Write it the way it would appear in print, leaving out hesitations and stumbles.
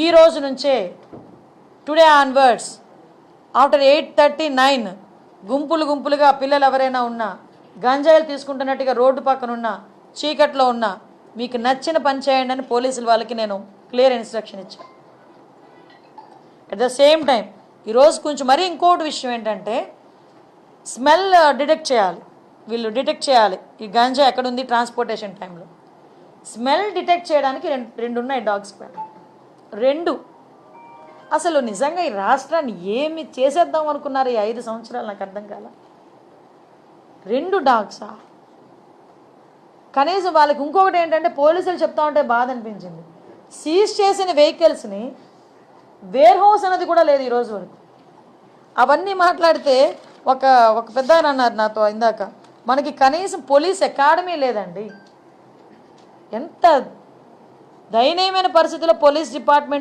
ఈ రోజు నుంచే టుడే ఆన్వర్డ్స్ ఆఫ్టర్ 8:39 గుంపులుగా పిల్లలు ఎవరైనా ఉన్నా గంజాయిలు తీసుకుంటున్నట్టుగా రోడ్డు పక్కన ఉన్న చీకట్లో ఉన్న మీకు నచ్చిన పని చేయండి అని పోలీసుల వాళ్ళకి నేను క్లియర్ ఇన్స్ట్రక్షన్ ఇచ్చాను. అట్ ద సేమ్ టైం ఈరోజు కొంచెం మరీ ఇంకోటి విషయం ఏంటంటే స్మెల్ డిటెక్ట్ చేయాలి. వీళ్ళు డిటెక్ట్ చేయాలి ఈ గంజా ఎక్కడుంది ట్రాన్స్పోర్టేషన్ టైంలో. స్మెల్ డిటెక్ట్ చేయడానికి రెండు ఉన్నాయి డాగ్స్ పైన. రెండు అసలు నిజంగా ఈ రాష్ట్రాన్ని ఏమి చేసేద్దాం అనుకున్నారు ఈ 5 సంవత్సరాలు నాకు అర్థం కాల. 2 డాగ్సా? కనీసం వాళ్ళకి ఇంకొకటి ఏంటంటే పోలీసులు చెప్తా ఉంటే బాధ అనిపించింది, సీజ్ చేసిన వెహికల్స్ని వేర్ హౌస్ అనేది కూడా లేదు ఈరోజు వరకు. అవన్నీ మాట్లాడితే ఒక పెద్ద ఆయన అన్నారు నాతో ఇందాక, మనకి కనీసం పోలీస్ అకాడమీ లేదండి. ఎంత దయనీయమైన పరిస్థితుల్లో పోలీస్ డిపార్ట్మెంట్